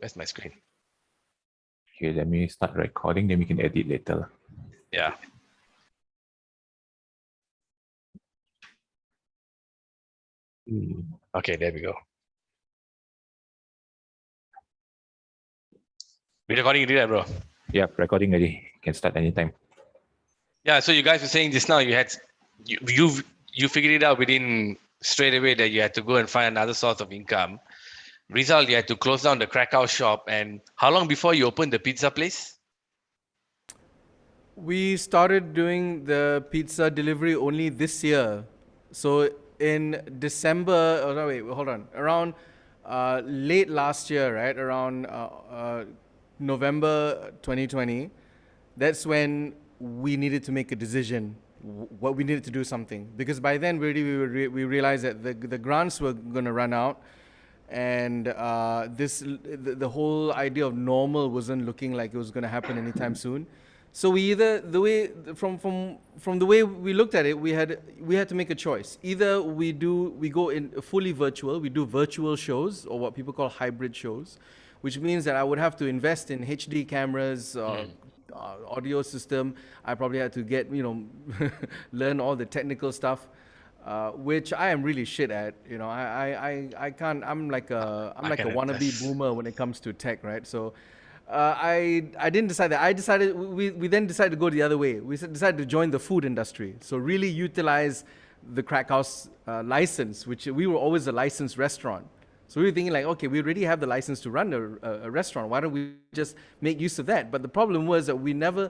Where's my screen? Okay, let me start recording, then we can edit later. Yeah. Okay, there we go. We recording already, bro? Yep, recording ready. Can start anytime. Yeah, so you guys were saying just now you figured it out within straight away that you had to go and find another source of income. Result, you had to close down the crack house shop. And how long before you opened the pizza place? We started doing the pizza delivery only this year. So in December, oh no, wait, hold on. Around late last year, right? Around November 2020, that's when we needed to make a decision. What we needed to do something, because by then we realized that the grants were going to run out, and the whole idea of normal wasn't looking like it was going to happen anytime soon. So we either from the way we looked at it, we had to make a choice. Either we go in fully virtual, we do virtual shows, or what people call hybrid shows, which means that I would have to invest in HD cameras, audio system. I probably had to get learn all the technical stuff, which I am really shit at. I can't. I'm like a wannabe boomer when it comes to tech, right? So. I didn't decide that. We then decided to go the other way. We decided to join the food industry. So really utilize the crack house license, which we were always a licensed restaurant. So we were thinking like, okay, we already have the license to run a restaurant. Why don't we just make use of that? But the problem was that we never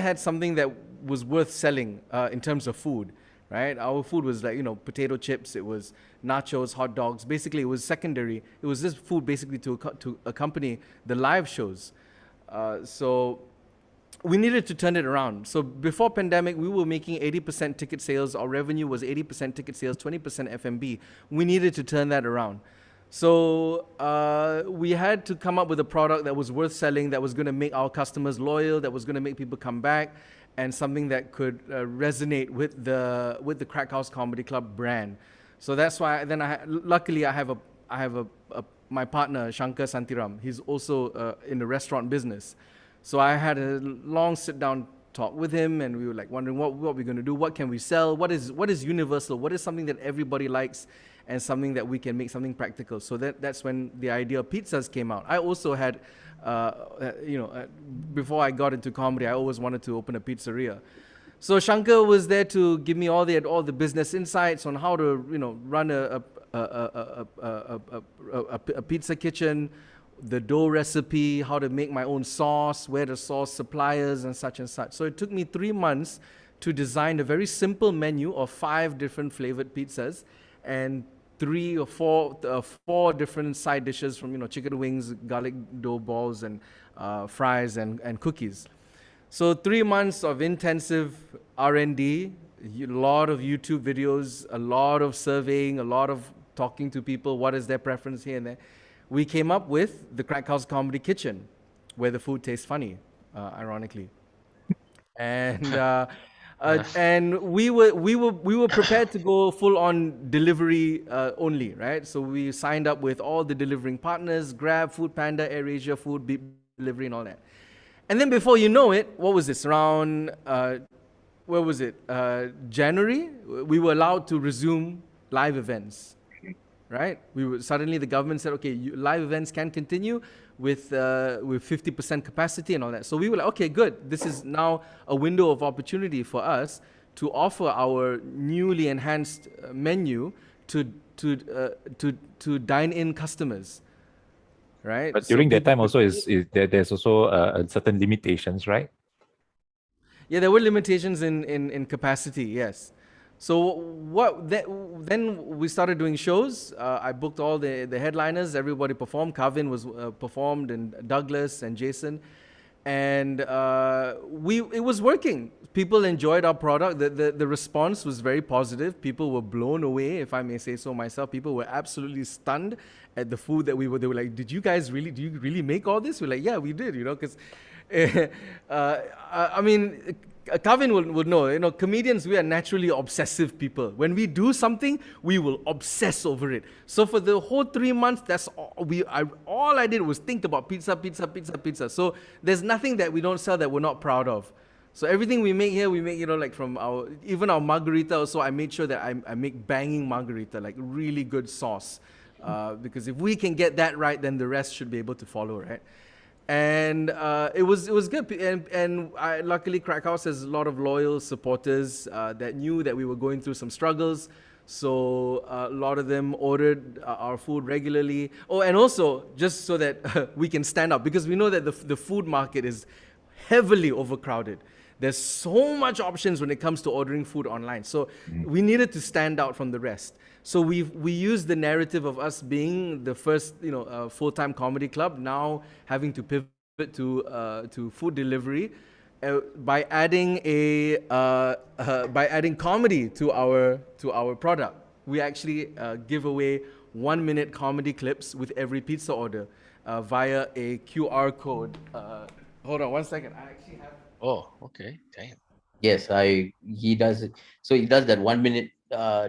had something that was worth selling in terms of food. Right? Our food was like, potato chips, it was nachos, hot dogs. Basically, it was secondary. It was just food basically to accompany the live shows. So we needed to turn it around. So before pandemic, we were making 80% ticket sales. Our revenue was 80% ticket sales, 20% F&B. We needed to turn that around. So we had to come up with a product that was worth selling, that was going to make our customers loyal, that was going to make people come back, and something that could resonate with the Crack House Comedy Club brand. So that's why then luckily I have my partner Shankar Santiram. He's also in the restaurant business. So I had a long sit down talk with him, and we were like wondering what we're going to do, what can we sell, what is universal, what is something that everybody likes, and something that we can make something practical. So that's when the idea of pizzas came out. I also had before I got into comedy, I always wanted to open a pizzeria. So Shankar was there to give me all the business insights on how to run a pizza kitchen, the dough recipe, how to make my own sauce, where to source suppliers, and such and such. So it took me 3 months to design a very simple menu of 5 different flavored pizzas and 3 or 4 different side dishes, from chicken wings, garlic dough balls, and fries and cookies. So 3 months of intensive R&D, a lot of YouTube videos, a lot of surveying, a lot of talking to people, what is their preference here and there. We came up with the Crack House Comedy Kitchen, where the food tastes funny, ironically. And and we were prepared to go full on delivery only, right? So we signed up with all the delivering partners: Grab, Food Panda, AirAsia Food, Beep Delivery, and all that. And then before you know it, what was this? Around where was it? January, we were allowed to resume live events. Right? Suddenly the government said, okay, live events can continue with 50% capacity and all that. So we were like, okay, good. This is now a window of opportunity for us to offer our newly enhanced menu to dine-in customers. Right? But during that time also there's also certain limitations, right? Yeah, there were limitations in capacity, yes. So then we started doing shows. I booked all the headliners. Everybody performed. Kavin was performed, and Douglas and Jason, and it was working. People enjoyed our product. The response was very positive. People were blown away, if I may say so myself. People were absolutely stunned at the food that they were like, do you really make all this? We're like, yeah, we did, because I mean, Kavin will know, comedians, we are naturally obsessive people. When we do something, we will obsess over it. So for the whole 3 months, that's all I did was think about pizza, pizza, pizza, pizza. So there's nothing that we don't sell that we're not proud of. So everything we make here, we make, like from even our margarita also, I made sure that I make banging margarita, like really good sauce. Because if we can get that right, then the rest should be able to follow, right? And it was good. And luckily, Crack House has a lot of loyal supporters that knew that we were going through some struggles. So a lot of them ordered our food regularly. Oh, and also just so that we can stand out, because we know that the food market is heavily overcrowded. There's so much options when it comes to ordering food online. So we needed to stand out from the rest. So we used the narrative of us being the first, full-time comedy club, now having to pivot to food delivery by adding comedy to our product. We actually give away 1-minute comedy clips with every pizza order via a QR code. Hold on 1 second. I actually have. Oh, okay. Damn. Yes, he does it. So he does that 1 minute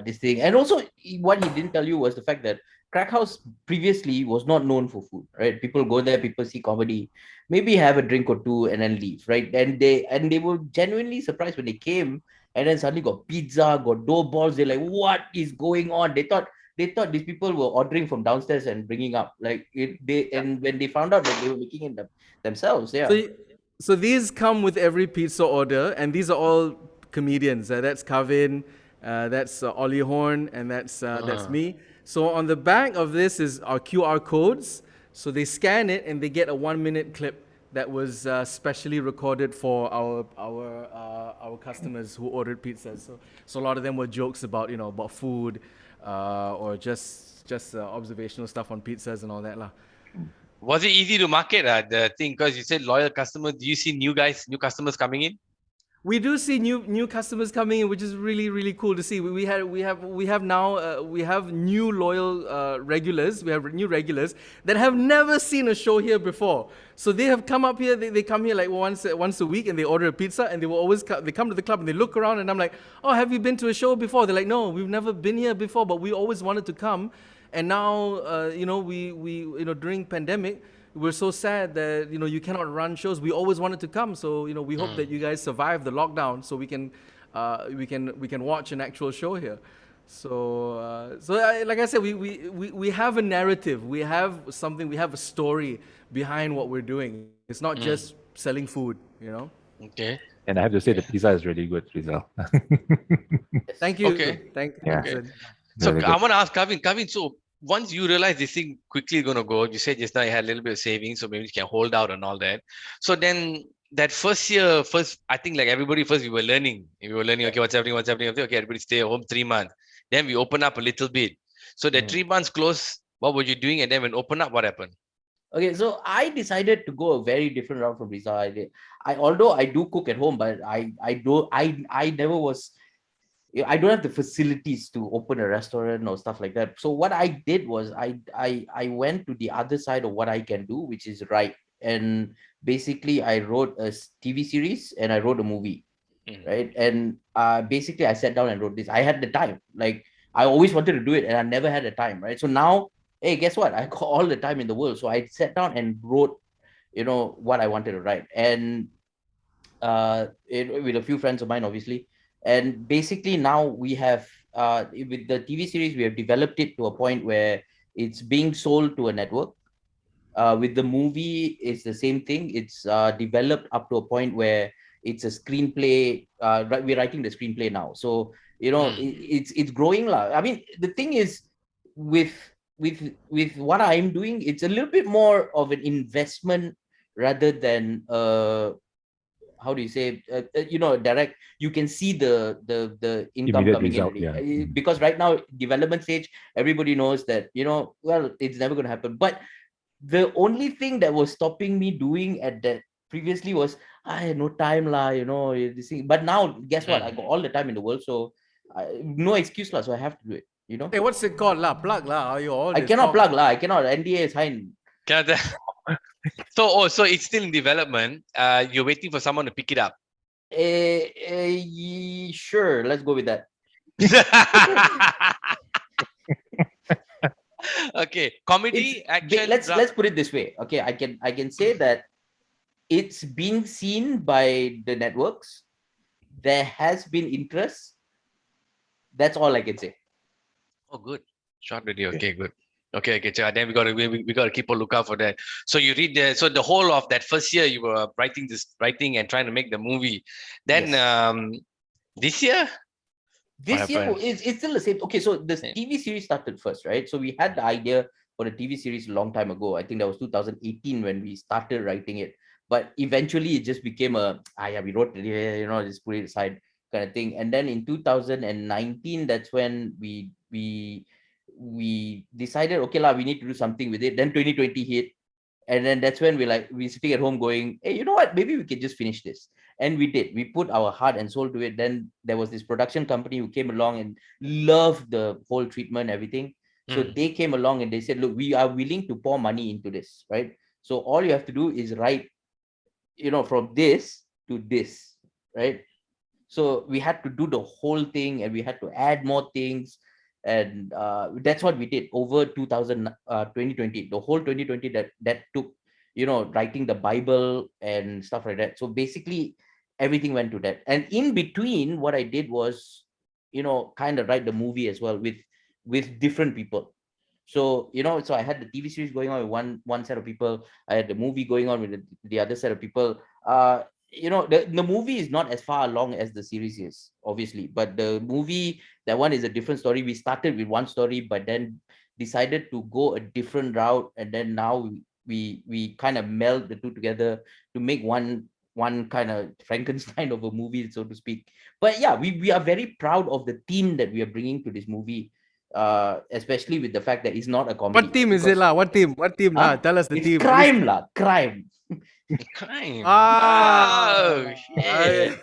this thing. And also what he didn't tell you was the fact that Crack House previously was not known for food, right? People go there, people see comedy, maybe have a drink or two and then leave, right? And they were genuinely surprised when they came and then suddenly got pizza, got dough balls. They're like, what is going on? They thought these people were ordering from downstairs and bringing up. And when they found out that they were making it themselves, yeah. So these come with every pizza order, and these are all comedians. That's Kavin, that's Ollie Horn, and that's me. So on the back of this is our QR codes. So they scan it and they get a 1-minute clip that was specially recorded for our customers who ordered pizzas. So a lot of them were jokes about about food, or just observational stuff on pizzas and all that lah. Was it easy to market the thing? Because you said loyal customers. Do you see new customers coming in? We do see new customers coming in, which is really really cool to see. We have now new loyal regulars. We have new regulars that have never seen a show here before. So they have come up here. They come here like once a week, and they order a pizza, and they will always they come to the club and they look around, and I'm like, oh, have you been to a show before? They're like, no, we've never been here before, but we always wanted to come. And now, we during pandemic, we're so sad that you cannot run shows. We always wanted to come, so we hope that you guys survive the lockdown, so we can watch an actual show here. So like I said, we have a narrative. We have something. We have a story behind what we're doing. It's not just selling food. Okay. And I have to say the pizza is really good, Rizal. Thank you. Okay. Thank Yeah. you. So Very I good. want to ask Kavin. So once you realize this thing quickly going to go, you said just now you had a little bit of savings, so maybe you can hold out and all that. So then that first year, I think like everybody first we were learning. Okay, what's happening? Okay, everybody stay at home 3 months. Then we open up a little bit. So that 3 months close, what were you doing? And then when open up, what happened? Okay, so I decided to go a very different route from Rizal. Although I do cook at home, but I never was. I don't have the facilities to open a restaurant or stuff like that. So what I did was I went to the other side of what I can do, which is write. And basically I wrote a TV series and I wrote a movie, right? And basically I sat down and wrote this. I had the time. Like I always wanted to do it and I never had the time, right? So now, hey, guess what? I got all the time in the world. So I sat down and wrote, what I wanted to write. And with a few friends of mine, obviously. And basically now we have with the TV series, we have developed it to a point where it's being sold to a network. With the movie, it's the same thing. It's developed up to a point where it's a screenplay. We're writing the screenplay now, so it's growing lah. I mean, the thing is, with what I'm doing, it's a little bit more of an investment rather than how do you say direct. You can see the income Immediate coming result, in yeah. because right now development stage, everybody knows that well, it's never going to happen. But the only thing that was stopping me doing at that previously was I had no time lah, this thing. But now guess what, I got all the time in the world, so no excuse lah, so I have to do it. Hey, what's it called lah? Plug lah. I cannot plug lah. I cannot. NDA is signed. So it's still in development. You're waiting for someone to pick it up. Sure, let's go with that. Okay, comedy, action, Let's put it this way. Okay, I can say that it's being seen by the networks. There has been interest. That's all I can say. Oh, good. Short video. Okay, good. Okay. So then we gotta keep a lookout for that. So you read the whole of that first year you were writing and trying to make the movie. Then Yes. this year, what This year happened? it's still the same. Okay, so the Yeah. TV series started first, right? So we had the idea for the TV series a long time ago. I think that was 2018 when we started writing it. But eventually it just became yeah, we wrote it, just put it aside kind of thing. And then in 2019, that's when we decided, okay, lah, we need to do something with it. Then 2020 hit. And then that's when we're sitting at home going, hey, you know what? Maybe we can just finish this. And we did. We put our heart and soul to it. Then there was this production company who came along and loved the whole treatment, everything. So Mm. they came along and they said, look, we are willing to pour money into this, right? So all you have to do is write, from this to this, right? So we had to do the whole thing and we had to add more things. And that's what we did over 2020. The whole 2020 that took, writing the Bible and stuff like that. So basically everything went to that. And in between, what I did was, kind of write the movie as well with different people. So so I had the TV series going on with one set of people. I had the movie going on with the other set of people. The movie is not as far along as the series is, obviously, but the movie, that one is a different story. We started with one story but then decided to go a different route, and then now we kind of meld the two together to make one kind of Frankenstein of a movie, so to speak. But yeah, we are very proud of the theme that we are bringing to this movie, especially with the fact that it's not a comedy. What team is it Because lah? What team? What team lah? Tell us the it's team. Which crime team? lah, crime. Crime. Ah, Oh shit. Hey,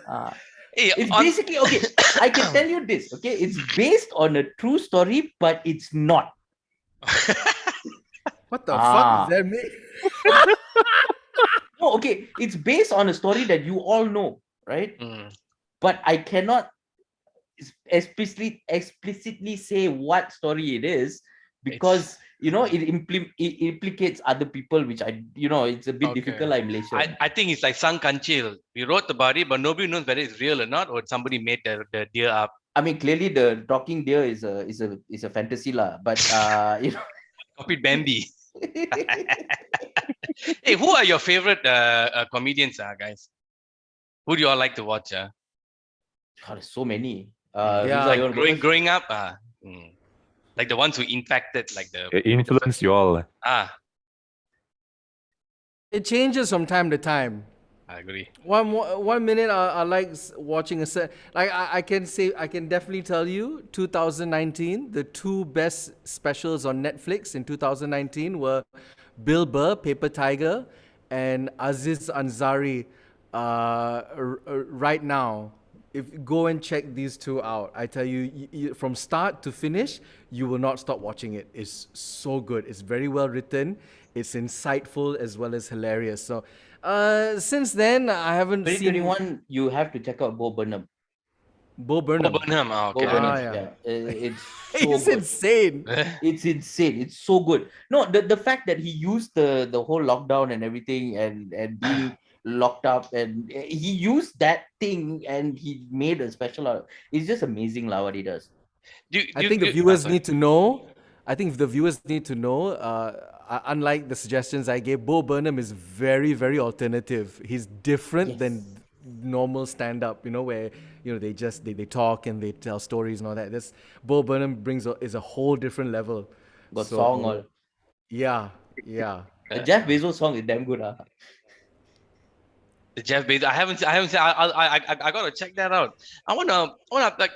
It's on basically, okay, I can tell you this, okay? It's based on a true story, but it's not. what the fuck does Ah. that mean? No, okay, it's based on a story that you all know, right? Mm. But I cannot explicitly say what story it is, because it implicates other people, which it's a bit Okay. difficult in Malaysia. I think it's like Sang Kanchil. We wrote about it, but nobody knows whether it's real or not, or somebody made the deer up. I mean, clearly the talking deer is a fantasy lah, but Copied Bambi. Hey, who are your favorite comedians, guys? Who do you all like to watch? God, there's so many. Yeah. Rizal, you Like want to go first? growing up, like the ones who infected, like the Influence you all. It changes from time to time. I agree. One minute I like watching a set. Like I can definitely tell you, 2019, the two best specials on Netflix in 2019 were Bill Burr, Paper Tiger, and Aziz Ansari. Right now, if go and check these two out, I tell you, from start to finish, you will not stop watching it. It's so good. It's very well written. It's insightful as well as hilarious. So, since then, I haven't seen 2021, you have to check out Bo Burnham. Bo Burnham. Burnham. Bo Okay. Burnham, yeah. yeah. It's so It's good. insane. It's insane. It's so good. No, the fact that he used the whole lockdown and everything, and being locked up, and he used that thing and he made a special out. It's just amazing lah what he does. I think the viewers need to know. I think the viewers need to know. Unlike the suggestions I gave, Bo Burnham is very, very alternative. He's different than normal stand-up. Where they just they talk and they tell stories and all that. This Bo Burnham is a whole different level. Got song all. Yeah. The Jeff Bezos song is damn good. The Jeff Bezos. I haven't seen. I gotta check that out. I wanna like.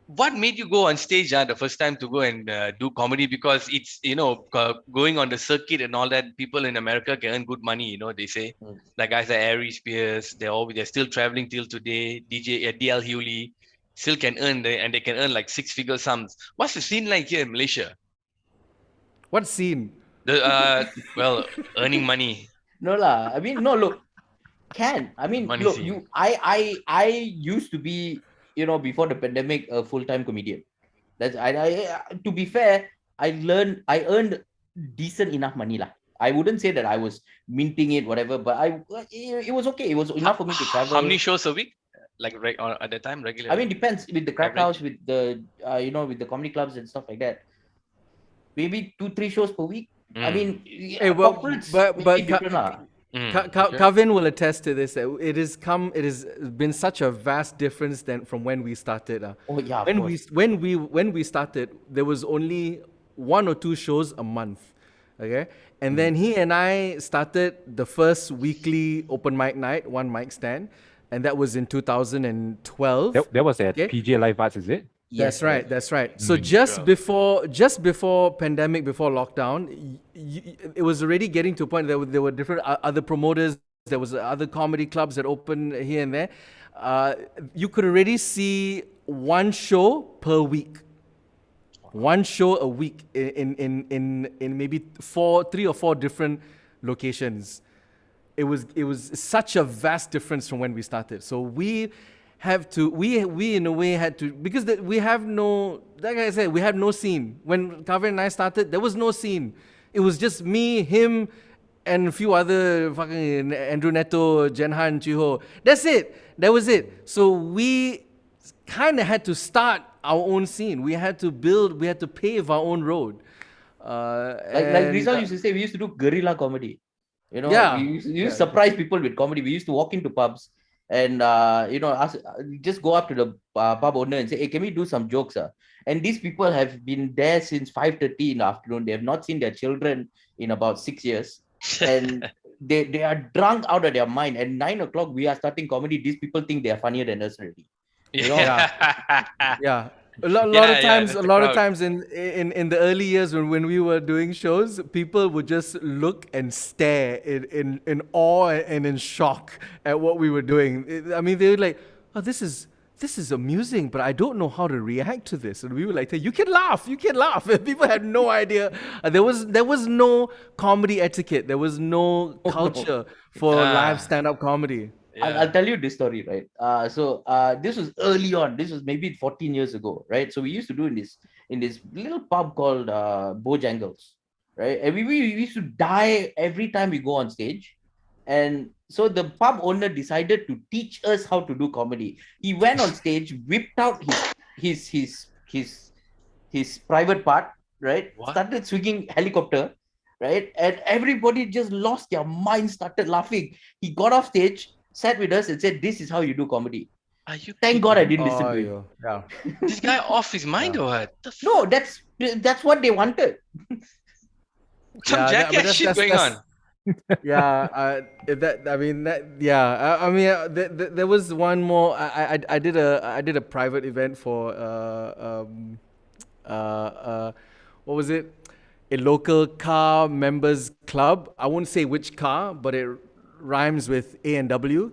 What made you go on stage the first time to go and do comedy? Because it's going on the circuit and all that. People in America can earn good money. They say like guys like Ari Spears. They're still traveling till today. DJ DL Hewley still can earn and they can earn like six-figure sums. What's the scene like here in Malaysia? What scene? The earning money. No lah. I mean, no, look. I mean, Money look, scene. I used to be, before the pandemic, a full-time comedian. To be fair, I earned decent enough money lah. I wouldn't say that I was minting it, whatever, but it was okay. It was enough for me to How many travel. shows a week? Like at the time, I mean, regularly, depends with the crack house, average. with the with the comedy clubs and stuff like that. Maybe 2-3 shows per week. I Mm. mean, Hey, well, corporates but maybe but different lah. Okay. Kavin will attest to this. That it has been such a vast difference than from when we started. Oh yeah, of course. When we started, there was only 1 or 2 shows a month. Okay, and then he and I started the first weekly open mic night, one mic stand, and that was in 2012. That was at Okay, PJ Live Arts, is it? Yes, that's right. correct. That's right. So Sure. just before pandemic, before lockdown, it was already getting to a point that there were different other promoters. There was other comedy clubs that opened here and there. You could already see one show per week, one show a week in maybe 3 or 4 different locations. It was such a vast difference from when we started. So we in a way had to, because we have no, like I said, we had no scene. When Kavin and I started, there was no scene. It was just me, him, and a few other fucking Andrew Neto, Jenhan, Chiho. That's it. That was it. So we kind of had to start our own scene. We had to pave our own road. Like And Rizal used to say, we used to do guerrilla comedy. We yeah, used to surprise people with comedy. We used to walk into pubs and just go up to the pub owner and say, "Hey, can we do some jokes?" And these people have been there since 5:30 in the afternoon. They have not seen their children in about 6 years, and they are drunk out of their mind. At 9 o'clock, we are starting comedy. These people think they are funnier than us already. yeah. Yeah, A that's the lot of crowd. times in the early years when we were doing shows, people would just look and stare in awe and in shock at what we were doing. I mean, they were like, "Oh, this is amusing, but I don't know how to react to this." And we were like, "You can laugh, you can laugh." And people had no idea. There was no comedy etiquette. There was no Oh, no. culture for live Ah, stand-up comedy. I'll yeah. tell you this story, right? This was early on. This was maybe 14 years ago, right? So we used to do in this little pub called Bojangles, right? And we used to die every time we go on stage. And so the pub owner decided to teach us how to do comedy. He went on stage, whipped out his his his his private part, right? What? Started swinging helicopter, right? And everybody just lost their mind, started laughing. He got off stage, sat with us, and said, "This is how you do comedy." Are you Thank God I kidding? didn't listen Oh, to him. yeah. This guy off his mind Yeah. or what? No, that's what they wanted. Some But jackass shit going on. yeah. That I mean that yeah. I mean, there was one more. I did a private event for what was it? A local car members club. I won't say which car, but it rhymes with A&W.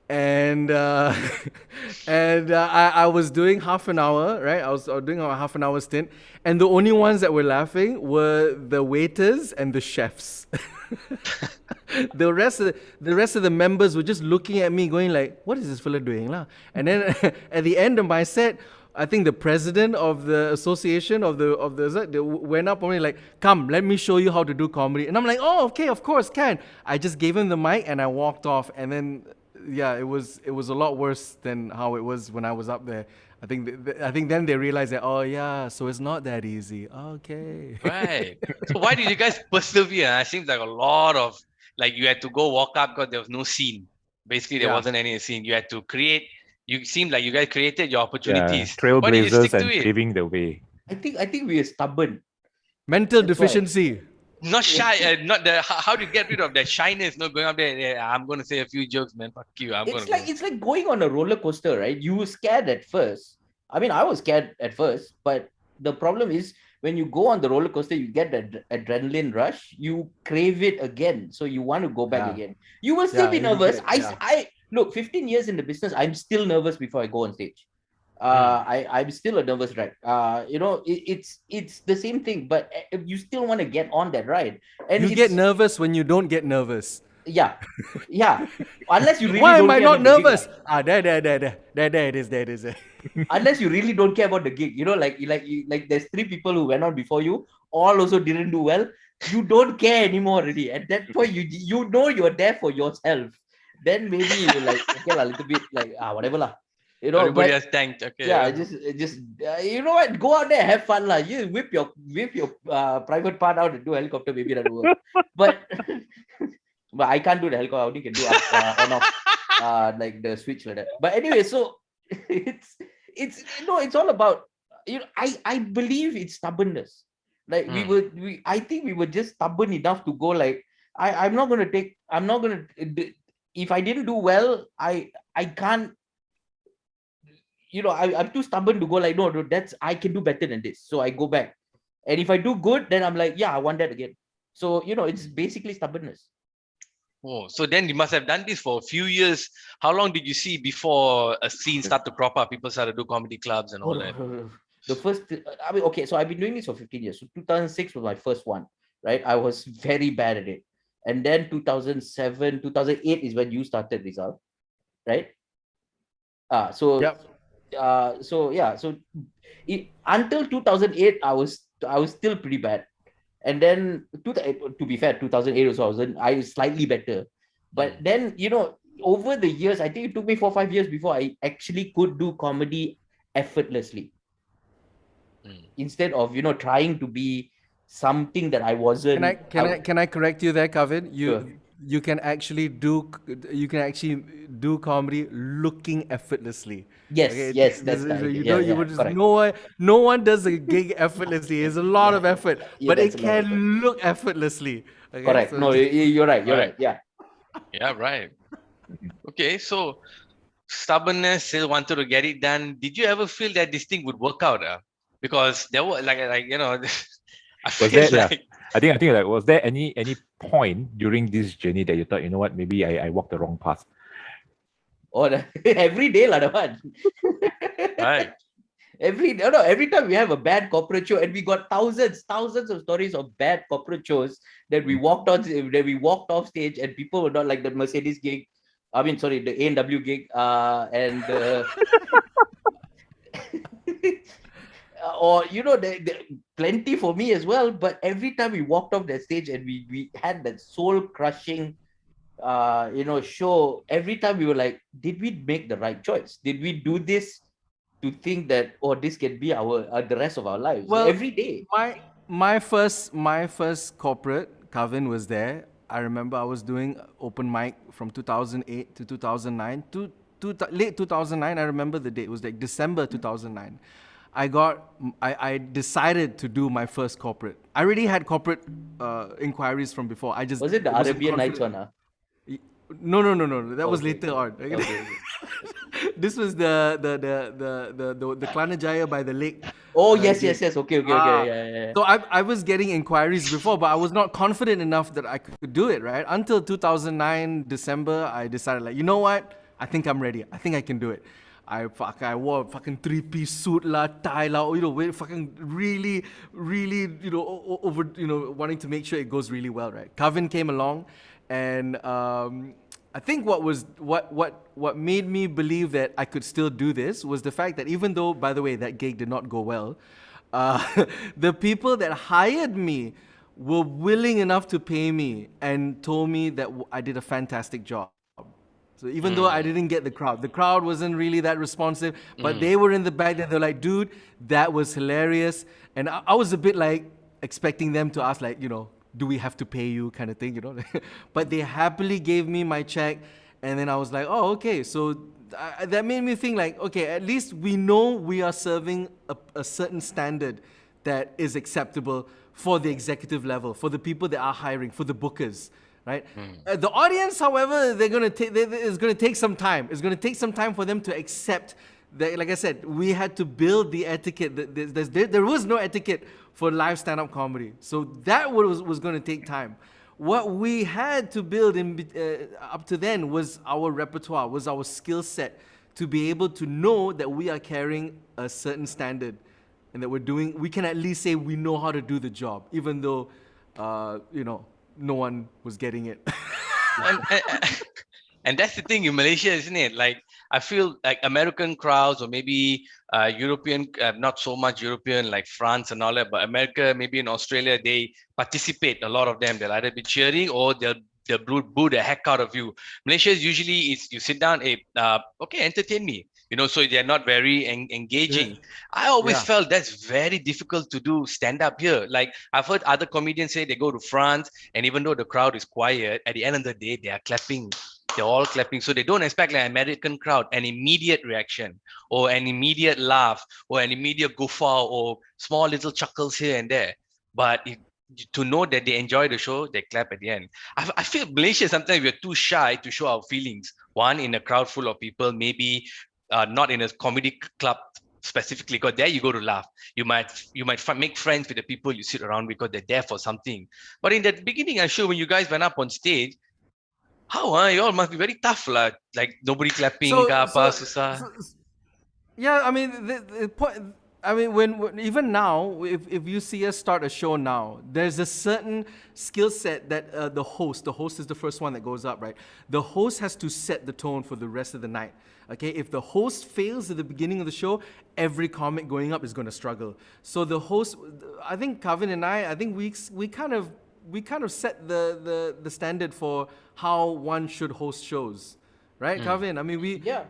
And I was doing half an hour, right? I was doing a half an hour stint, and the only ones that were laughing were the waiters and the chefs. The rest of the members were just looking at me, going like, "What is this fella doing, lah?" And then at the end of my set, I think the president of the association they went up on me like, "Come, let me show you how to do comedy." And I'm like, "Oh, okay, of course, can." I just gave him the mic and I walked off. And then, yeah, it was a lot worse than how it was when I was up there. I think then they realized that, oh yeah, so it's not that easy. Okay. Right. So why did you guys persevere? It seems like a lot of, like, you had to go walk up because there was no scene. Basically, there Yeah. wasn't any scene. You had to create. You seemed like you guys created your Yeah, opportunities. Why did you stick trailblazers to and it? paving the way. I think we are stubborn. Mental That's why. deficiency. Not shy. Not the. How do you get rid of that shyness? Not going up there. "Yeah, I'm going to say a few jokes, man. Fuck you. I'm going to go." It's like going on a roller coaster, right? You were scared at first. I mean, I was scared at first, but the problem is when you go on the roller coaster, you get that adrenaline rush. You crave it again, so you want to go back Yeah. again. You will still Yeah, be you nervous. get- yeah. I look 15 years in the business. I'm still nervous before I go on stage. I'm still a nervous wreck. It's the same thing, but you still want to get on that ride. And You get nervous when you don't get nervous. Yeah, yeah. Unless you really Why am don't I care not about the gig, lah. nervous? There it is, there it is. Unless you really don't care about the gig, like there's three people who went on before you, all also didn't do well. You don't care anymore already. At that point, you know you're there for yourself. Then maybe you're like, okay, a little bit like whatever lah, Everybody But has tanked. Okay. yeah, Yeah. just you know what? Go out there, have fun lah. You whip your private part out and do helicopter. Maybe that will work. But but I can't do the helicopter. I only can do up on off, like the switch like that. But anyway, so it's it's all about I believe it's stubbornness. Like I think we were just stubborn enough to go like I'm not gonna if I didn't do well, I can't I'm too stubborn to go like no, that's I can do better than this. So I go back. And if I do good, then I'm like, yeah, I want that again. So it's basically stubbornness. Oh, so then you must have done this for a few years. How long did you see before a scene started to crop up? People started to do comedy clubs and all that. The first, I mean, okay, so I've been doing this for 15 years. So 2006 was my first one, right? I was very bad at it. And then 2007, 2008 is when you started, Rizal, right? So Yep. so until 2008, I was still pretty bad. And then to be fair, 2008 also I was slightly better. But then over the years, I think it took me 4 or 5 years before I actually could do comedy effortlessly. Instead of trying to be something that I wasn't. Can I correct you there, Kavin? Sure. You can actually do comedy looking effortlessly. Yes, Okay, yes, that's the idea. you Yeah, don't you yeah, would just correct. no one does a gig effortlessly. It's a lot of effort, Yeah, but that's it a lot of effort. can look effortlessly. Okay, Correct. No, you're right. You're right. Yeah. Yeah, right. Okay, so stubbornness, still wanted to get it done. Did you ever feel that this thing would work out? Because there were like I Was feel there, yeah. like I think like, was there any point during this journey that you thought, you know what, maybe I walked the wrong path? Or every day, la, one. right. Every time we have a bad corporate show, and we got thousands of stories of bad corporate shows that we walked off stage, and people were not like the Mercedes gig. I mean, sorry, the A&W gig, and or plenty for me as well. But every time we walked off that stage and we had that soul crushing show, every time we were like, did we make the right choice? Did we do this to think that this can be our the rest of our lives? Well, every day. My first corporate, Kavin was there. I remember I was doing open mic from 2008 to 2009 to late 2009. I remember the date. It was like December 2009. I decided to do my first corporate. I already had corporate inquiries from before. I just Was it the wasn't Arabian Nights confident. one? No. That was Okay. later on. Okay. This was the Klanajaya by the lake. Oh, gig. yes. Okay. Yeah. So I was getting inquiries before, but I was not confident enough that I could do it, right? Until 2009 December, I decided like, you know what? I think I'm ready. I think I can do it. I wore a fucking 3-piece suit la, tie la, fucking really, over, wanting to make sure it goes really well, right? Kavin came along, and I think what made me believe that I could still do this was the fact that even though, by the way, that gig did not go well, the people that hired me were willing enough to pay me and told me that I did a fantastic job. So even though I didn't get the crowd wasn't really that responsive, but they were in the back there. They're like, dude, that was hilarious. And I was a bit like expecting them to ask like, do we have to pay you kind of thing, But they happily gave me my check. And then I was like, oh, okay. So that made me think like, okay, at least we know we are serving a certain standard that is acceptable for the executive level, for the people that are hiring, for the bookers. Right. The audience, however, it's going to take some time. It's going to take some time for them to accept that. Like I said, we had to build the etiquette. There was no etiquette for live stand-up comedy, so that was going to take time. What we had to build up to then was our repertoire, was our skill set to be able to know that we are carrying a certain standard, and that we can at least say we know how to do the job, even though, no one was getting it. and, and that's the thing in Malaysia, isn't it? Like I feel like American crowds or maybe European, not so much European like France and all that, but America, maybe in Australia, they participate. A lot of them, they'll either be cheering or they'll boo the heck out of you. Malaysia is usually is you sit down, hey, okay, entertain me. So they're not very engaging. I always Yeah. felt that's very difficult to do stand up here. Like I've heard other comedians say they go to France, and even though the crowd is quiet, at the end of the day, they are clapping. They're all clapping. So they don't expect like American crowd an immediate reaction or an immediate laugh or an immediate guffaw or small little chuckles here and there. But to know that they enjoy the show, they clap at the end. I feel Malaysia sometimes we're too shy to show our feelings. One, in a crowd full of people, maybe not in a comedy club specifically, because there you go to laugh. You might make friends with the people you sit around because they're there for something. But in the beginning, I'm sure when you guys went up on stage, how you all must be very tough lah. Like nobody clapping ke So, apa so, susah. so yeah, I mean, the point. I mean, when even now, if you see us start a show now, there's a certain skill set that the host is the first one that goes up, right? The host has to set the tone for the rest of the night. Okay, if the host fails at the beginning of the show, every comic going up is going to struggle. So the host, I think Kavin and I think we kind of set the standard for how one should host shows. Right, Kavin? I mean, Yeah.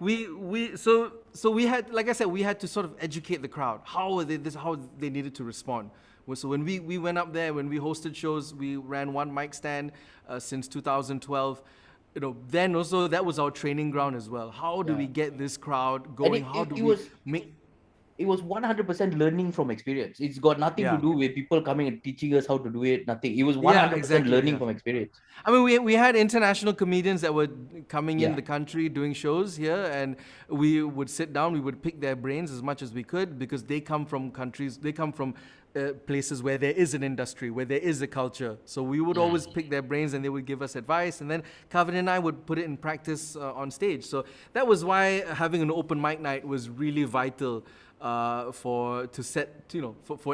so we had, like I said, we had to sort of educate the crowd how they needed to respond. So when we went up there, when we hosted shows, we ran one mic stand since 2012. Then also that was our training ground as well. How do we get this crowd going? How do we make? It was 100% learning from experience. It's got nothing to Yeah. do with people coming and teaching us how to do it. Nothing. It was 100% Yeah, exactly, learning yeah. from experience. I mean, we had international comedians that were coming in Yeah. the country doing shows here, and we would sit down, we would pick their brains as much as we could because they come from places where there is an industry, where there is a culture. So we would always pick their brains and they would give us advice, and then Kavin and I would put it in practice on stage. So that was why having an open mic night was really vital for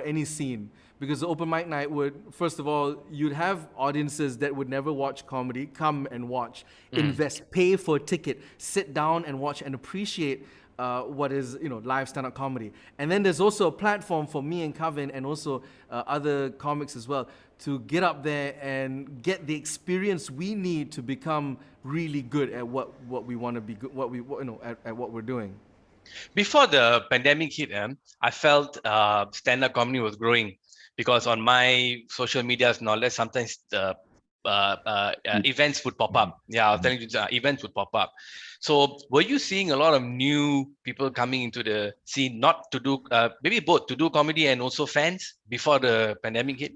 any scene. Because the open mic night would, first of all, you'd have audiences that would never watch comedy come and watch, invest, pay for a ticket, sit down and watch and appreciate what is live stand-up comedy. And then there's also a platform for me and Kavin and also other comics as well to get up there and get the experience we need to become really good at what we want to be good, at what we're doing. Before the pandemic hit, I felt stand-up comedy was growing because on my social medias and all that, sometimes events would pop up. Yeah, I was telling you, events would pop up. So were you seeing a lot of new people coming into the scene, not to do, maybe both, to do comedy and also fans before the pandemic hit?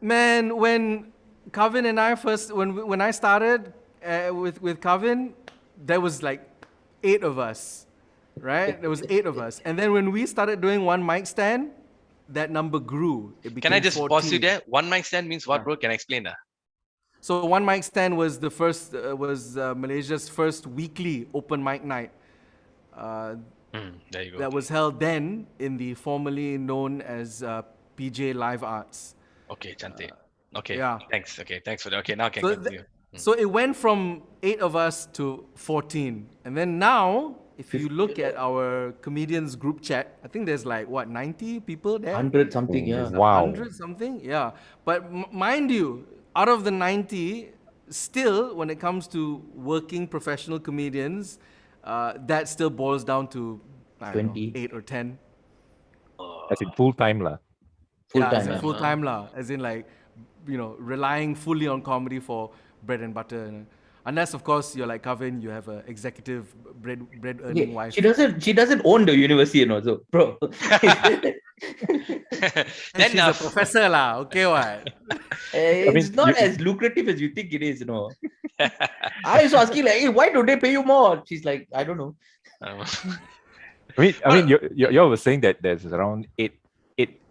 Man, when Kavin and I when I started with Kavin, there was like 8 of us, right? There was 8 of us. And then when we started doing one mic stand, that number grew. It became Can I just 14. pause you there? One mic stand means what, bro? Can I explain that? So one mic stand was the first Malaysia's first weekly open mic night. There you go. That was held then in the formerly known as PJ Live Arts. Okay, Chante. Okay, yeah. Thanks. Okay, thanks for that. Okay, now I can So, continue. so it went from 8 of us to 14. And then now, if you look at our comedians group chat, I think there's like, 90 people there? 100 something, yeah. Wow. 100 something? Yeah. But mind you, out of the 90, still, when it comes to working professional comedians, that still boils down to, I don't know, 20. 8 or 10. As in full time lah. As in full time lah. As in like, relying fully on comedy for bread and butter. Unless of course you're like Kavin, you have an executive bread earning wife. She doesn't own the university, so bro. And she's a professor lah. Okay, what? It's not as lucrative as you think it is, I was asking like, hey, why don't they pay you more? She's like, I don't know. I mean, you were saying that there's around eight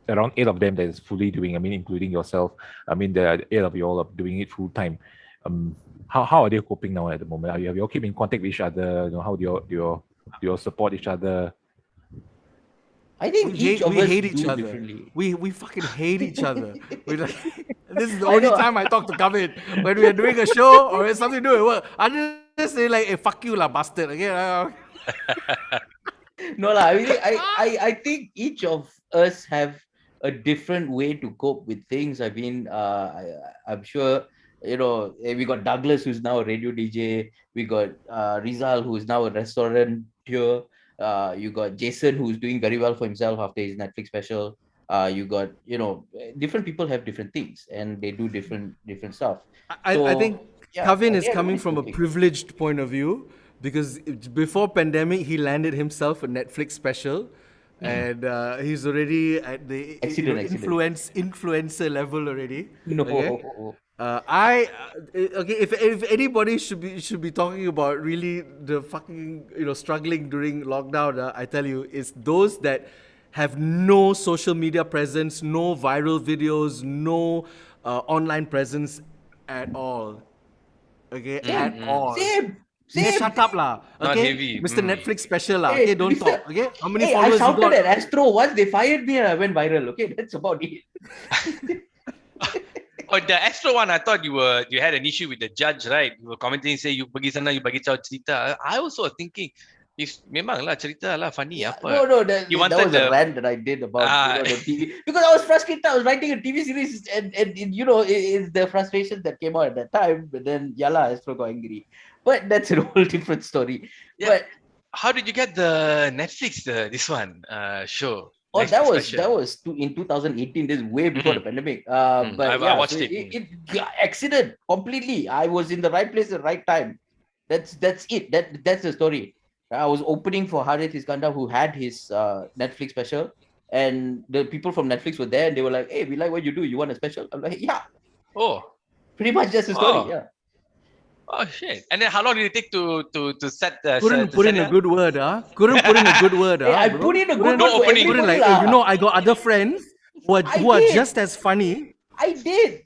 of them that is fully doing. I mean, including yourself. I mean, there are 8 of you all are doing it full time. How are they coping now at the moment? Have you all keep in contact with each other? How do you all support each other? I think each of we us hate each do other. differently. We fucking hate each other. We like, this is the I only know. time I talk to Kavin when we are doing a show or it's something to do with work. I just say like, "Hey, fuck you, lah, bastard." Okay. No lah. I think each of us have a different way to cope with things. I mean, I'm sure we got Douglas, who's now a radio DJ. We got Rizal, who is now a restaurateur. You got Jason, who's doing very well for himself after his Netflix special. You got different people have different things and they do different stuff. I think So yeah, Kavin is coming everybody's from a cooking. privileged point of view because before pandemic he landed himself a Netflix special, and he's already at the Accident. influencer level already. No. Okay. Okay, if anybody should be talking about really the fucking struggling during lockdown, I tell you, it's those that have no social media presence, no viral videos, no online presence at all. Okay, at Same, all. same, Okay, same. shut up lah. Not Okay, heavy. Mr. Netflix special lah. Hey, Okay, don't Mr. talk. Okay, how many Hey, I followers you shouted got? at Astro once. They fired me and I went viral. Okay, that's about it. Oh, the Astro one, I thought you had an issue with the judge, right? You were commenting, say you bagi sana, you bagi tahu cerita. I also was thinking, memang lah cerita lah funny Yeah, apa. no, that You was wanted a the rant that I did about ah, the TV because I was frustrated. I was writing a TV series, and it's the frustration that came out at that time. But then, yala, Astro got angry. But that's a whole different story. yeah. But How did you get the Netflix this one show? oh, Netflix that was in 2018. This is way before the pandemic. But I yeah, watched so it. it accident completely. I was in the right place at the right time. That's it. That's the story. I was opening for Harith Iskandar, who had his Netflix special, and the people from Netflix were there, and they were like, "Hey, we like what you do. You want a special?" I'm like, "Yeah." Oh, Pretty much just the story. wow. Yeah. Oh shit! And then how long did it take to set the Couldn't to put set in a it up? good word, Couldn't put in a good word, Hey, I bro. put in a good Couldn't- word for opening. Put in everybody, like, hey, lah. I got other friends I who are did. just as funny. I did.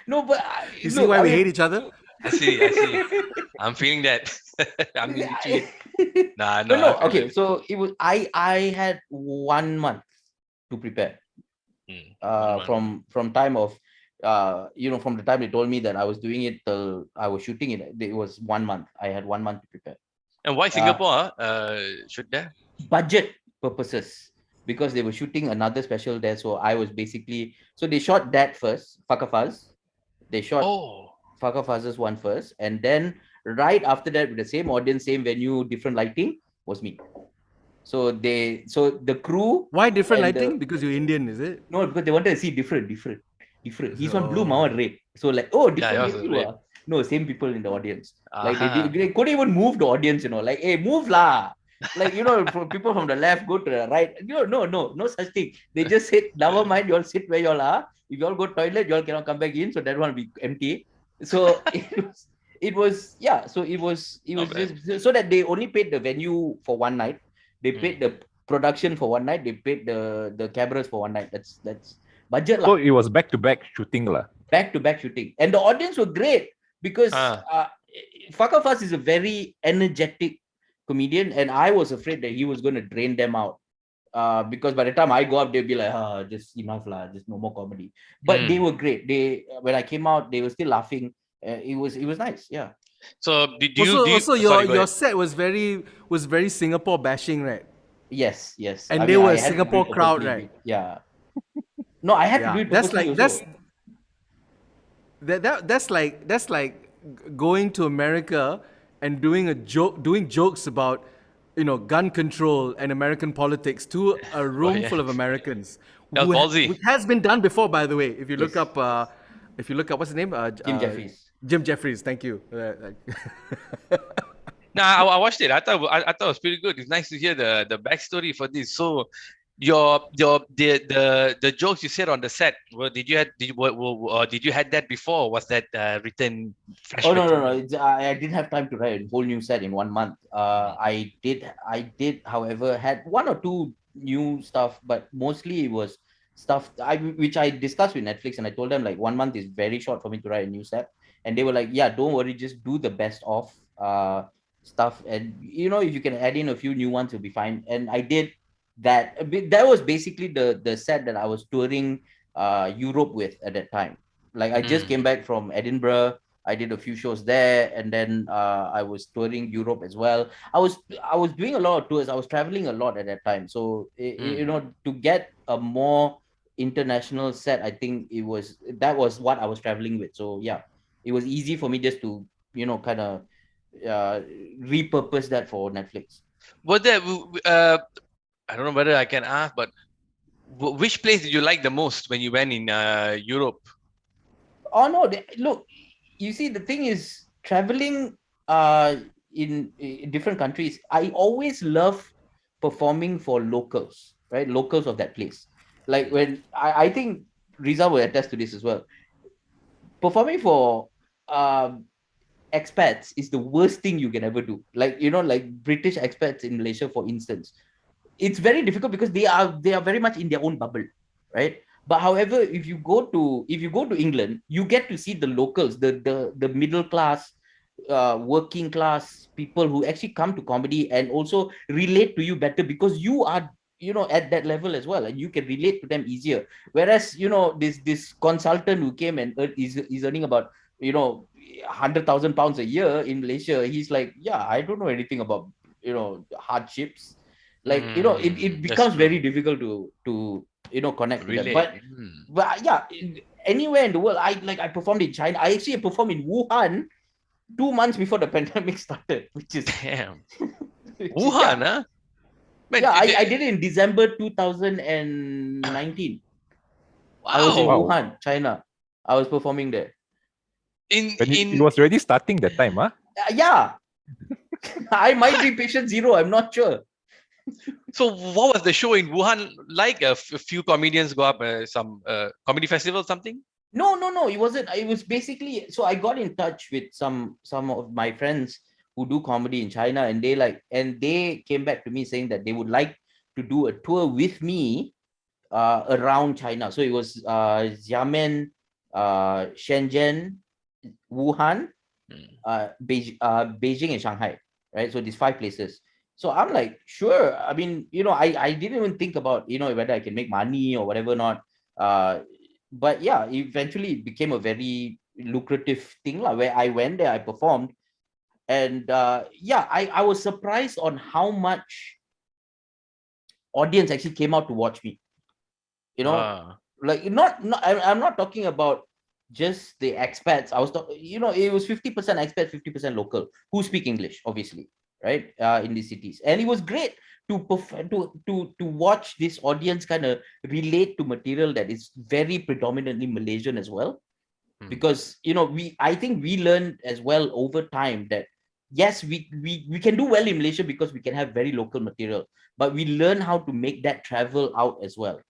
No, but You see why we hate each other? I see. I'm feeling that. I'm into it. Nah, No, no. okay. So it was I had 1 month to prepare. From time of from the time they told me that I was doing it till I was shooting it was 1 month. I had 1 month to prepare. And why Singapore? Should there? Budget purposes, because they were shooting another special there. So I was basically, so they shot that first, Fakafaz. They shot Fakafaz's one first, and then right after that, with the same audience, same venue, different lighting, was me. So the crew. Why different and lighting? Because you're Indian, is it? No, because they wanted to see different. He's on blue, Oh. my one red. So like, oh, different. yours was venue, red. ah. No, same people in the audience. Like Aha. they couldn't even move the audience, like, hey, move lah. Like, from people from the left go to the right. No such thing. They just said, never mind, you all sit where you all are. If you all go toilet, you all cannot come back in, so that one will be empty. So it was Not bad. just so that they only paid the venue for one night. They paid the production for one night. They paid the cameras for one night. That's budget So lah. it was back-to-back shooting lah. Back-to-back shooting, and the audience were great because Fakafas is a very energetic comedian, and I was afraid that he was going to drain them out. Because by the time I go up, they'll be like, just enough lah, just no more comedy. But they were great. When I came out, they were still laughing. It was nice. Yeah. So did you? Also, sorry, go your ahead. set was very Singapore bashing, right? Yes. And I they mean, were I a had to do Singapore it crowd, purposely. right? Yeah. No, I had to do it That's purposely like also. that's like going to America and doing jokes about gun control and American politics to a room yeah. full of Americans. That was ballsy. Which has been done before, by the way. If you look Yes. up, what's his name? Jim Jeffries. Jim Jeffries. Thank you. Nah, I watched it. I thought it was pretty good. It's nice to hear the backstory for this. So the jokes you said on the set, did you had that before? Or was that written fresh? Oh no! I didn't have time to write a whole new set in 1 month. I did, however, had one or two new stuff, but mostly it was stuff which I discussed with Netflix, and I told them like 1 month is very short for me to write a new set, and they were like, yeah, don't worry, just do the best of stuff, and if you can add in a few new ones, you'll be fine. And I did that. That was basically the set that I was touring Europe with at that time. Like I just came back from Edinburgh. I did a few shows there, and then I was touring Europe as well. I was doing a lot of tours. I was traveling a lot at that time. So to get a more international set, I think that was what I was traveling with. So yeah, it was easy for me just to kind of uh, repurpose that for Netflix. Was there? I don't know whether I can ask, but which place did you like the most when you went in Europe? Oh no, look, you see, the thing is, traveling in different countries, I always love performing for locals, right? Locals of that place. Like when I think Rizal will attest to this as well. Performing for expats is the worst thing you can ever do. Like like British expats in Malaysia, for instance, it's very difficult because they are very much in their own bubble, right? But however, if you go to England, you get to see the locals, the middle class, working class people who actually come to comedy and also relate to you better, because you are at that level as well, and you can relate to them easier. Whereas this consultant who came and is earning about 100,000 pounds a year in Malaysia, he's like, yeah, I don't know anything about hardships. Like it That's becomes true. very difficult to connect to them. Relate. But yeah, anywhere in the world, I performed in China. I actually performed in Wuhan 2 months before the pandemic started, which is Damn. which is Wuhan, yeah. huh? Man, Yeah, I did it in December 2019. I was in wow. Wow. Wuhan, China. I was performing there. When it In was already starting that time, huh? Yeah. I might be patient zero, I'm not sure. So what was the show in Wuhan like? A few comedians go up some comedy festival, something. No, it wasn't. It was basically, so I got in touch with some of my friends who do comedy in China, and they came back to me saying that they would like to do a tour with me around China. So it was Xiamen, Shenzhen, Wuhan, Beijing and Shanghai, right? So these 5 places. So I'm like, sure. I mean, I didn't even think about, whether I can make money or whatever not. But yeah, eventually it became a very lucrative thing lah, where I went there, I performed. And yeah, I was surprised on how much audience actually came out to watch me. Like I'm not talking about just the expats. I was talking, it was 50% expat, 50% local who speak English, obviously, right? In these cities, and it was great to watch this audience kind of relate to material that is very predominantly Malaysian as well, because I think we learned as well over time that yes, we can do well in Malaysia because we can have very local material, but we learn how to make that travel out as well.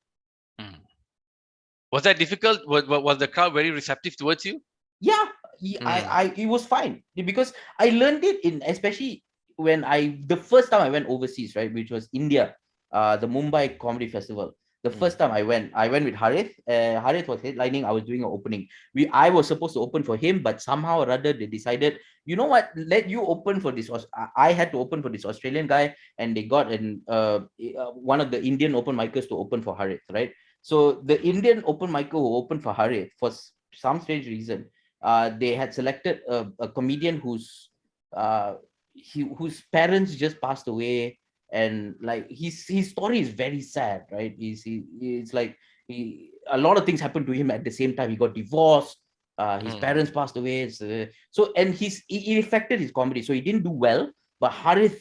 Was that difficult? Was the crowd very receptive towards you? Yeah, it was fine because I learned it especially when the first time I went overseas, right, which was India, the Mumbai Comedy Festival. The first time I went with Harith. Harith was headlining. I was doing an opening. I was supposed to open for him, but somehow or other they decided, you know what, let you open for this. I had to open for this Australian guy, and they got one of the Indian open micers to open for Harith, right? So the Indian open micer who opened for Harith, for some strange reason, they had selected a comedian whose parents just passed away, and like his story is very sad, right? It's like a lot of things happened to him at the same time. He got divorced, his parents passed away, so and it affected his comedy, so he didn't do well. But Harith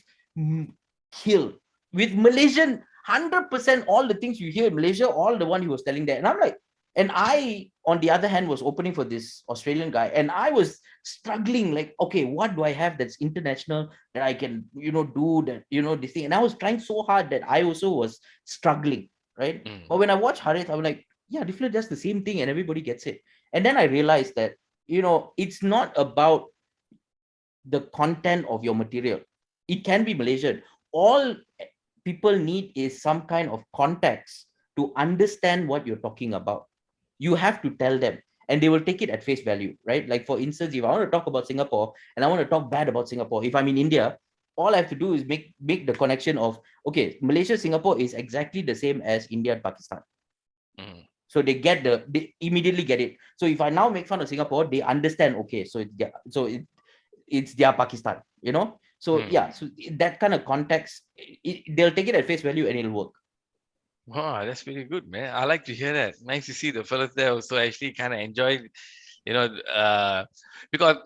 killed with Malaysian 100%, all the things you hear in Malaysia, all the one he was telling there. And I'm like, and I, on the other hand, was opening for this Australian guy, and I was struggling, like, okay, what do I have that's international that I can, do that, this thing. And I was trying so hard that I also was struggling, right? But when I watch Harith, I'm like, yeah, definitely does the same thing and everybody gets it. And then I realized that, it's not about the content of your material. It can be Malaysian. All people need is some kind of context to understand what you're talking about. You have to tell them. and they will take it at face value, right? Like for instance, if I want to talk about Singapore and I want to talk bad about Singapore, if I'm in India, all I have to do is make the connection of, okay, Malaysia, Singapore is exactly the same as India and Pakistan. So they immediately get it. So if I now make fun of Singapore, they understand, okay, it's their Pakistan, So yeah, so that kind of context, they'll take it at face value and it'll work. Wow, that's pretty good, man. I like to hear that. Nice to see the fellas there also actually kind of enjoyed, because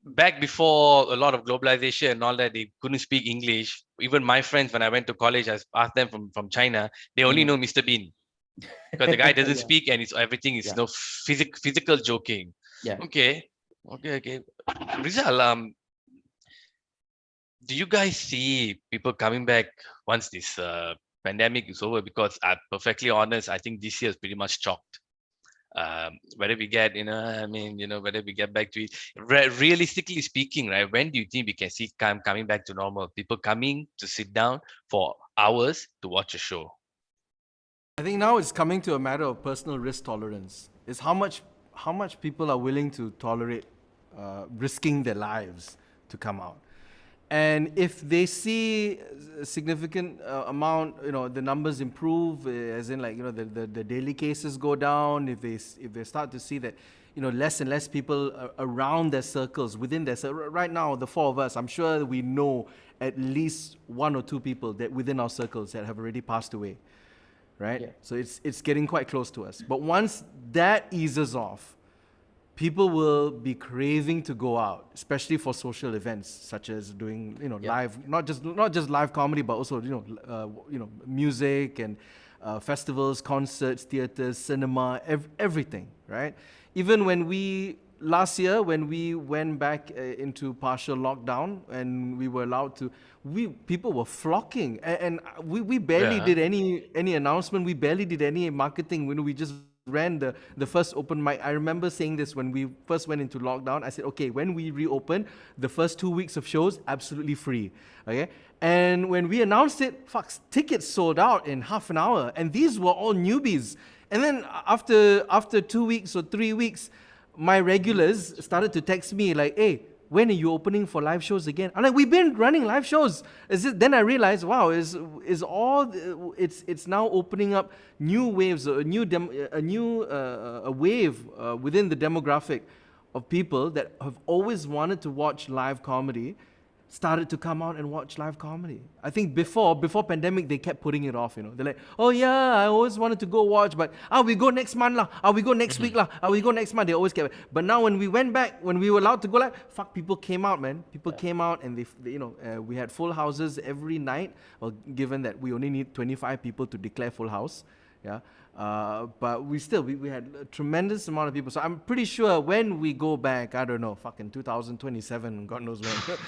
back before a lot of globalization and all that, they couldn't speak English. Even my friends, when I went to college, I asked them from China, they only know Mr. Bean because the guy doesn't speak and everything is no physical joking. Yeah. Okay. Rizal, do you guys see people coming back once this pandemic is over? Because I'm perfectly honest, I think this year is pretty much chalked. Whether we get, whether we get back to it, realistically speaking, right? When do you think we can see coming back to normal? People coming to sit down for hours to watch a show. I think now it's coming to a matter of personal risk tolerance. It's how much people are willing to tolerate risking their lives to come out. And if they see a significant amount, the numbers improve, as in like, the daily cases go down, if they start to see that, less and less people around their circles, within their circle. Right now, the four of us, I'm sure we know at least one or two people that within our circles that have already passed away, right? Yeah. So it's getting quite close to us. But once that eases off, people will be craving to go out, especially for social events such as doing, live, not just live comedy, but also, music and festivals, concerts, theaters, cinema, everything, right? Even when last year, when we went back into partial lockdown and we were allowed to, people were flocking, and we barely did any announcement. We barely did any marketing. We just ran the first open mic. I remember saying this when we first went into lockdown. I said, okay, when we reopen, the first 2 weeks of shows, absolutely free. Okay? And when we announced it, tickets sold out in half an hour. And these were all newbies. And then after 2 weeks or 3 weeks, my regulars started to text me like, hey, when are you opening for live shows again? I'm like, we've been running live shows. Then I realized, wow, it's now opening up new waves, a wave within the demographic of people that have always wanted to watch live comedy, started to come out and watch live comedy. I think before pandemic, they kept putting it off, They're like, oh yeah, I always wanted to go watch, but we go next month lah, we go next week lah, we go next month. They always kept. But now when we went back, when we were allowed to go live, people came out, man. People came out and they we had full houses every night. Well, given that we only need 25 people to declare full house, yeah. But we had a tremendous amount of people. So I'm pretty sure when we go back, I don't know, fucking 2027, God knows when,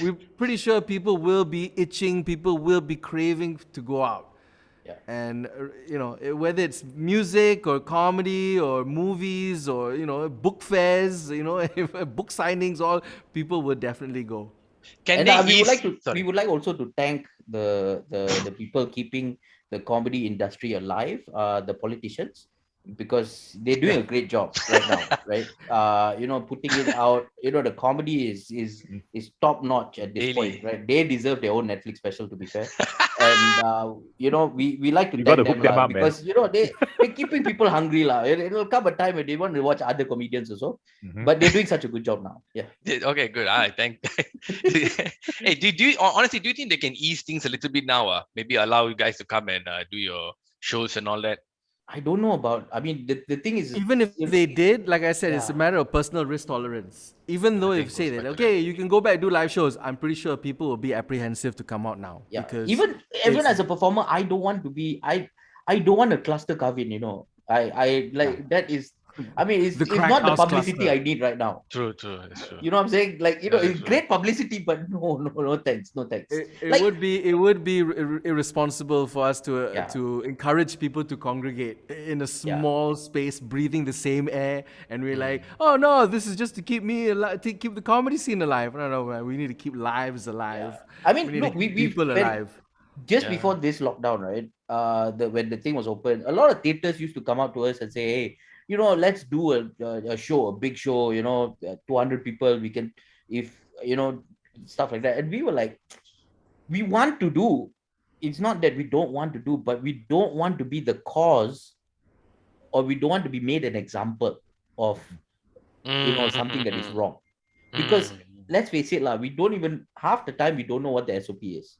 we're pretty sure people will be itching, people will be craving to go out. Yeah. And, whether it's music or comedy or movies or, book fairs, book signings, all people will definitely go. We would like also to thank the people keeping the comedy industry alive, the politicians, because they're doing a great job right now, right? Putting it out, the comedy is top notch at this point, right? They deserve their own Netflix special, to be fair. And we like to thank them up, because they're keeping people hungry lah. It'll come a time when they want to watch other comedians also, but they're doing such a good job now. Yeah. Okay, good. I thank. Hey, do you think they can ease things a little bit now? Maybe allow you guys to come and do your shows and all that. I don't know about. I mean, the thing is, even if they did, like I said, it's a matter of personal risk tolerance. Even though if say that, okay, you can go back and do live shows, I'm pretty sure people will be apprehensive to come out now. Yeah. Because even as a performer, I don't want to be. I don't want to cluster Kavin. I like that is. I mean, it's not the publicity cluster I need right now. True. It's true. You know what I'm saying? Like, it's great publicity, but no thanks. It would be irresponsible for us to encourage people to congregate in a small space, breathing the same air, and we're like, oh no, this is just to keep me alive, to keep the comedy scene alive. No, man, we need to keep lives alive. Yeah. I mean, we need to keep people alive. Just before this lockdown, right? When the thing was open, a lot of theaters used to come out to us and say, hey, let's do a show, a big show, 200 people. We can, if, stuff like that. And we were like, we want to do, it's not that we don't want to do, but we don't want to be the cause, or we don't want to be made an example of, something that is wrong. Because let's face it, we don't even, half the time, we don't know what the SOP is.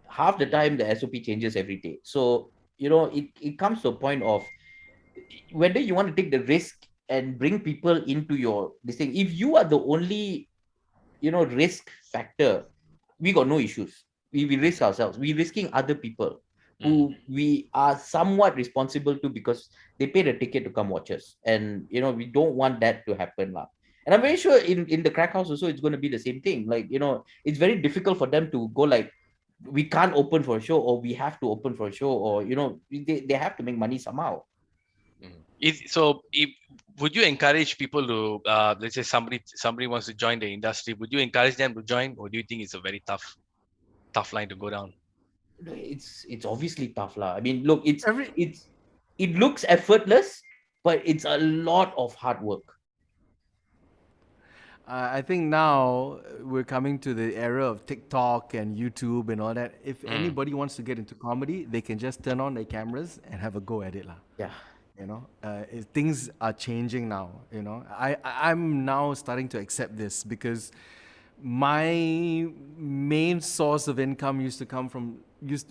Half the time, the SOP changes every day. So, it comes to a point of whether you want to take the risk and bring people into your this thing. If you are the only, risk factor, we got no issues. We risk ourselves. We risking other people who we are somewhat responsible to, because they paid a ticket to come watch us. And we don't want that to happen. And I'm very sure in the crack house also, it's going to be the same thing. Like, it's very difficult for them to go like, we can't open for a show, or we have to open for a show, or they have to make money somehow. Would you encourage people to, let's say somebody wants to join the industry, would you encourage them to join, or do you think it's a very tough line to go down? It's obviously tough, I mean, look, Every it looks effortless, but it's a lot of hard work. I think now we're coming to the era of TikTok and YouTube and all that. If anybody wants to get into comedy, they can just turn on their cameras and have a go at it, lah. Yeah. Things are changing now. I'm now starting to accept this, because my main source of income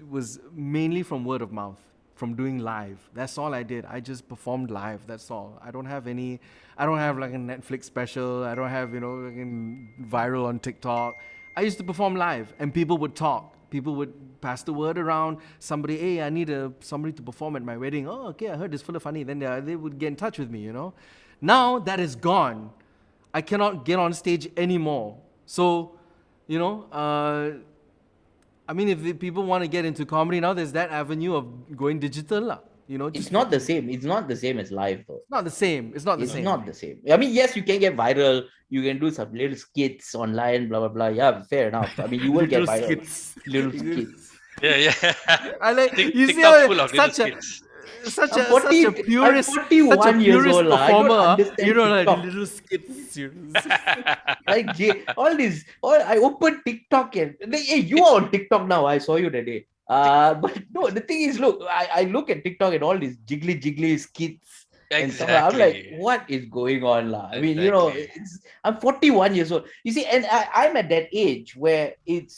was mainly from word of mouth, from doing live. That's all I did. I just performed live. That's all. I don't have like a Netflix special. I don't have, viral on TikTok. I used to perform live, and people would talk. People would pass the word around. Somebody, hey, I need somebody to perform at my wedding. Oh, okay, I heard it's full of funny. Then they would get in touch with me, Now that is gone. I cannot get on stage anymore. So, I mean, if the people want to get into comedy now, there's that avenue of going digital, It's not the same. It's not the same as live, though. It's not the same. It's not the It's same. not the same. I mean, yes, you can get viral. You can do some little skits online, blah blah blah. Yeah, fair enough. I mean, you will get viral. Little skits. Yeah. I like you see TikTok full of little such a skits. such a purist, I'm 41 years old. I don't performer. understand You know, like TikTok. little skits. Like I opened TikTok and hey, you are on TikTok now. I saw you that day. But no, the thing is, look, I look at TikTok and all these jiggly skits and stuff. I'm like, what is going on, I mean, I'm 41 years old. You see, and I'm at that age where if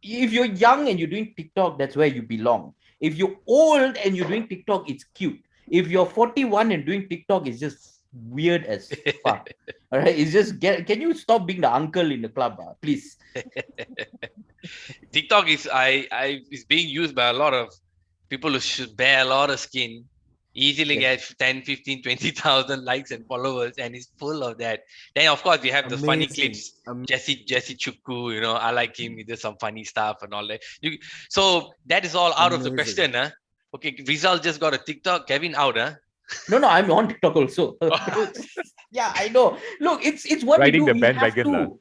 you're young and you're doing TikTok, that's where you belong. If you're old and you're doing TikTok, it's cute. If you're 41 and doing TikTok, it's just weird as fuck. All right, it's just can you stop being the uncle in the club, please? TikTok is being used by a lot of people who should bear a lot of skin, easily get 10, 15, 20,000 likes and followers, and it's full of that. Then of course we have the funny clips. Jesse Chukwu, I like him. He does some funny stuff and all that. So that is all out of the question, huh? Okay, Rizal just got a TikTok. Kevin out, huh? No, I'm on TikTok also. Yeah, I know. Look, it's what riding we do. the bandwagon.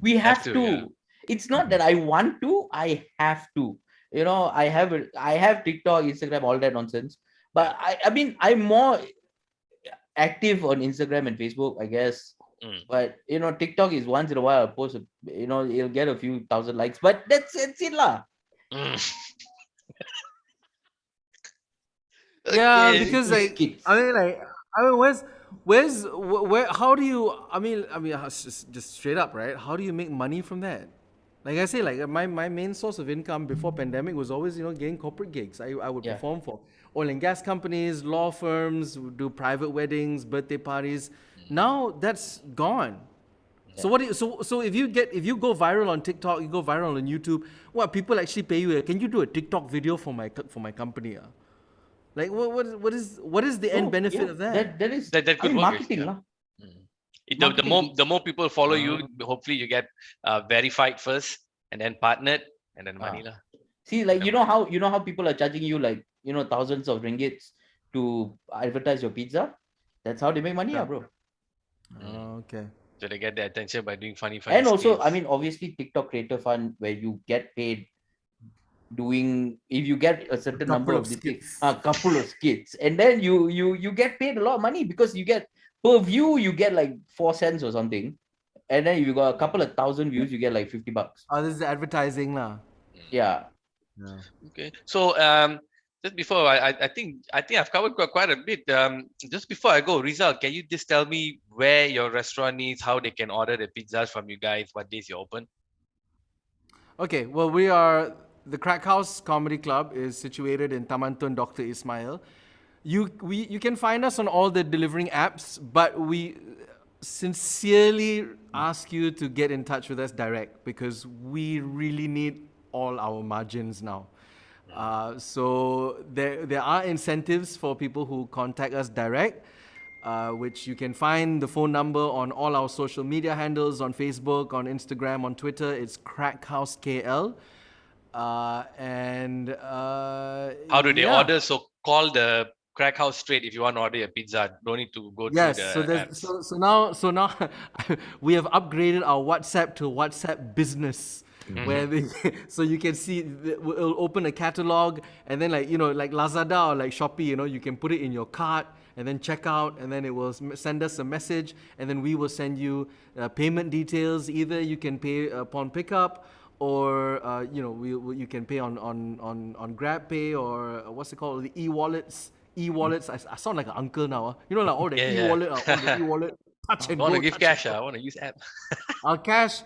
We have to. Yeah. It's not that I want to. I have to. I have TikTok, Instagram, all that nonsense. But I mean, I'm more active on Instagram and Facebook, I guess. But TikTok is once in a while I'll post. You'll get a few thousand likes, but that's it, lah. Yeah, because where how do you just straight up, right? How do you make money from that? Like I say, like my main source of income before pandemic was always getting corporate gigs. I would perform for oil and gas companies, law firms, do private weddings, birthday parties. Now that's gone. So what? So if you go viral on TikTok, you go viral on YouTube. What people actually pay you? Can you do a TikTok video for my company? Like what is the end benefit of that? That is marketing, lah. The more people follow you, hopefully you get verified first, and then partnered, and then money, lah. See, like you know how people are charging you like thousands of ringgits to advertise your pizza. That's how they make money, bro. Okay. So they get their attention by doing funny and also, skills. I mean, obviously TikTok Creator Fund, where you get paid doing, if you get a certain number couple of of this thing, skits. a couple of skits, and then you get paid a lot of money, because you get per view, you get like 4 cents or something, and then if you got a couple of thousand views, you get like $50. Oh, this is advertising lah. Yeah. Yeah. Okay. So just before I think I've covered quite a bit. Just before I go, Rizal, can you just tell me where your restaurant is, how they can order the pizzas from you guys, what days you're open? Okay, well, we are the Crack House Comedy Club is situated in Taman Tun Dr. Ismail. You can find us on all the delivering apps, but we sincerely ask you to get in touch with us direct, because we really need all our margins now. So there are incentives for people who contact us direct, which you can find the phone number on all our social media handles, on Facebook, on Instagram, on Twitter. It's Crackhouse KL. How do they Yeah. order? So call the Crack House straight if you want to order a pizza. Don't need to go through Yes, the so there's apps. so now we have upgraded our WhatsApp to WhatsApp Business, where so you can see we'll open a catalog, and then like like Lazada or like Shopee, you can put it in your cart and then check out, and then it will send us a message, and then we will send you payment details. Either you can pay upon pickup, or you can pay on Grab Pay, or what's it called, the e-wallets. E-wallets. I sound like an uncle now. Like all the Yeah, e-wallet, yeah. all the e-wallet, touch I and want to go. give touch cash. and I go. want to use app. Our cash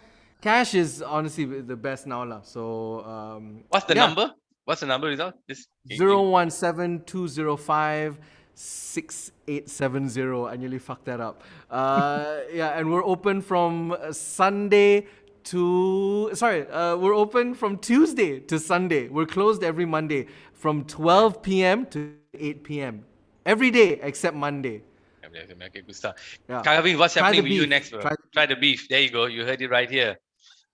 is honestly the best now lah. So What's the yeah. number? What's the number, Rizal? Just 017-205-6870. I nearly fucked that up. Yeah, and we're open from Sunday to we're open from Tuesday to Sunday. We're closed every Monday from 12 p.m. to 8 p.m. every day except Monday. Okay, good stuff. Yeah. Kavin, what's Try happening the with you beef. next, bro? Try the beef. There you go. You heard it right here.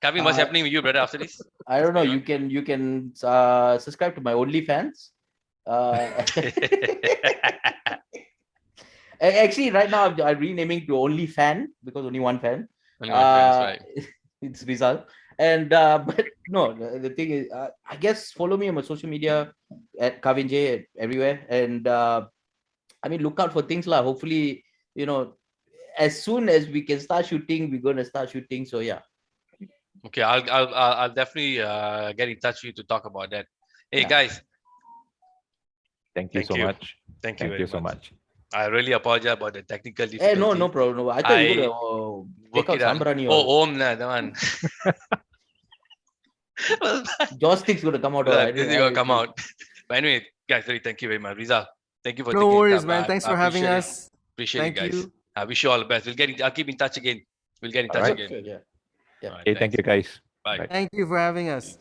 Kavin, what's Uh, happening with you, brother, after this? I don't know. What's You can subscribe to my OnlyFans. Actually, right now I'm renaming to OnlyFan, because only one fan. Only one fan, that's right. It's Rizal. And but no, the thing is, I guess follow me on my social media at Kavin Jay everywhere, and I mean, look out for things lah. Hopefully, as soon as we can start shooting, we're gonna start shooting. So yeah. Okay, I'll definitely get in touch with you to talk about that. Hey Yeah. guys, Thank you Thank so you. much. thank you Thank very you so much. much. I really apologize about the technical difficulty. No problem. No, I thought you I were work gonna it out. Sambrani Oh, Om, nah, that one. joysticks gonna come out. I This is didn't- gonna come out. But anyway, guys, really thank you very much. Rizal, thank you for No taking the worries, time. man. Thanks for having appreciate it. us. Appreciate Thank it, guys. you. I wish you all the best. I'll keep in touch again. We'll get in touch Alright. again. Sure, yeah. All right, Okay, thank thanks. you guys. Bye. Bye. Thank you for having us.